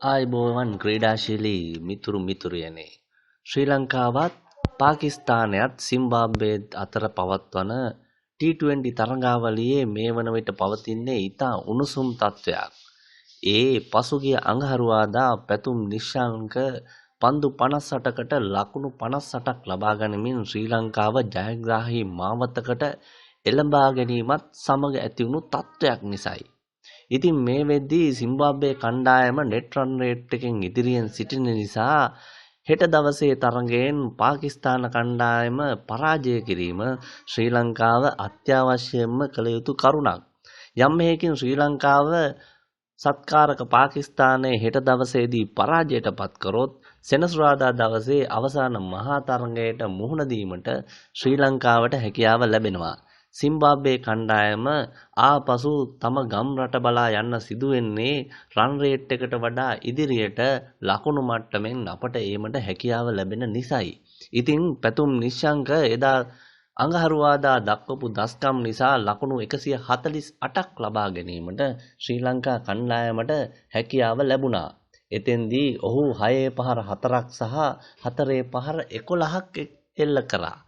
ආයුබෝවන් ක්‍රීඩාශීලී මිතුරු මිතුරියනි. ශ්‍රී ලංකාවත් පාකිස්තානයත් සිම්බාබ්වේත් අතර පවත්වන T20 තරඟාවලියේ මේ වන විට පවතින්නේ ඉතා උණුසුම් තත්ත්වයක්. ඒ පසුගිය අඟහරුවාදා පැතුම් නිශ්ශංක පන්දු 58කට ලකුණු 58ක් ලබා ගනිමින් ශ්‍රී ලංකාව ජයග්‍රාහී මාවතකට එළඹා ගැනීමත් සමග ඇතිවුණු තත්ත්වයක් නිසයි. ඉතින් මේ වෙද්දී සිම්බාබ්වේ කණ්ඩායම නෙට් රන් රේට් එකෙන් ඉදිරියෙන් සිටින නිසා හෙට දවසේ තරඟයෙන් පාකිස්තාන කණ්ඩායම පරාජය කිරීම ශ්‍රී ලංකාව අත්‍යවශ්‍යයෙන්ම කළ යුතු කරුණක්. යම් හේකින් ශ්‍රී ලංකාව සත්කාරක පාකිස්තානයේ හෙට දවසේදී පරාජයට පත් කරොත් සෙනසුරාදා දවසේ අවසාන මහා තරඟයට මුහුණ දීමට ශ්‍රී ලංකාවට හැකියාව ලැබෙනවා. සිම්බාබ්වේ කණ්ඩායම ආපසු තම ගම් රට බලා යන්න සිදුවෙන්නේ රන් රේට් එකට වඩා ඉදිරියට ලකුණු මට්ටමින් අපට ඒමට හැකියාව ලැබෙන නිසයි. ඉතින් පැතුම් නිශ්ශංක එදා අඟහරුවාදා දක්වපු දස්කම් නිසා ලකුණු 148ක් ලබා ගැනීමට ශ්‍රී ලංකා කණ්ඩායමට හැකියාව ලැබුණා. එතෙන්දී ඔහු 6 පහර 4ක් සහ 4 පහර 11ක් එල්ල කරා.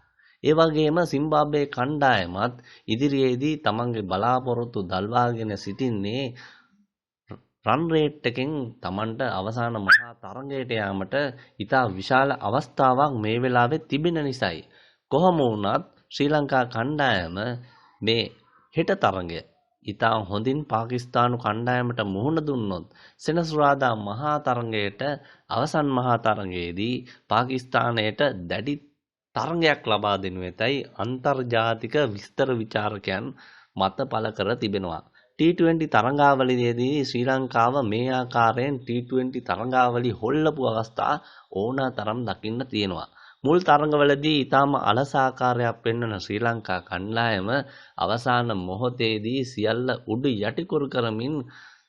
ඒ වගේම සිම්බාබ්වේ කණ්ඩායමත් ඉදිරියේදී තමන්ගේ බලාපොරොත්තු දල්වාගෙන සිටින්නේ රන් රේට් එකෙන් තමන්ට අවසාන මහා තරඟයට යාමට ඉතා විශාල අවස්ථාවක් මේ වෙලාවේ තිබෙන නිසායි. කොහොම වුණත් ශ්‍රී ලංකා කණ්ඩායම මේ හෙට තරඟය ඉතා හොඳින් පාකිස්තානු කණ්ඩායමට මුහුණ දුන්නොත් සෙනසුරාදා මහා තරඟයට අවසන් මහා තරඟයේදී පාකිස්තානයට දැඩි තරඟයක් ලබා දෙනු ඇතැයි අන්තර්ජාතික විස්තර විචාරකයන් මත පළ කර තිබෙනවා. T20 තරඟාවලියේදී ශ්‍රී ලංකාව මේ ආකාරයෙන් T20 තරඟාවලි හොල්ලපු අවස්ථා ඕනෑ තරම් දකින්න තියෙනවා. මුල් තරඟවලදී ඊටම අලස ආකාරයක් පෙන්වන ශ්‍රී ලංකා කණ්ඩායම අවසාන මොහොතේදී සියල්ල උඩු යටිකුරු කරමින්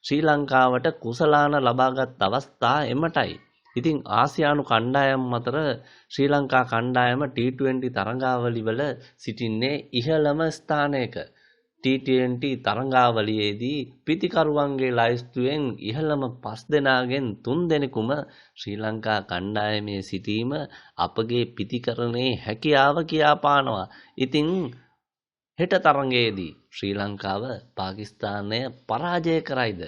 ශ්‍රී ලංකාවට කුසලාන ලබාගත් අවස්ථා එමටයි. ඉතින් ආසියානු කණ්ඩායම් අතර ශ්‍රී ලංකා කණ්ඩායම T20 තරඟාවලි වල සිටින්නේ ඉහළම ස්ථානයක. T20 තරඟාවලියේදී පිතිකරුවන්ගේ ලයිස්තුවෙන් ඉහළම 5 දෙනාගෙන් 3 දෙනෙකුම ශ්‍රී ලංකා කණ්ඩායමේ සිටීම අපගේ පිතිකරණේ හැකියාව කියාපානවා. ඉතින් හෙට තරඟයේදී ශ්‍රී ලංකාව පාකිස්තානය පරාජය කරයිද?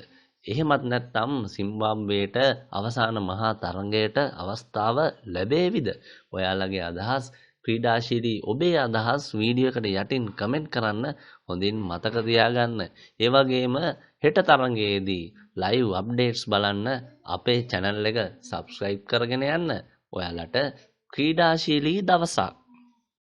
එහෙමත් නැත්නම් සිම්බාබ්වේට අවසාන මහා තරඟයට අවස්ථාව ලැබේවිද? ඔයාලගේ අදහස් ක්‍රීඩාශීලී ඔබේ අදහස් වීඩියෝ එකට යටින් කමෙන්ට් කරන්න හොඳින් මතක තියාගන්න. ඒ වගේම හෙට තරඟයේදී ලයිව් අප්ඩේට්ස් බලන්න අපේ channel එක subscribe කරගෙන යන්න. ඔයාලට ක්‍රීඩාශීලී දවසක්.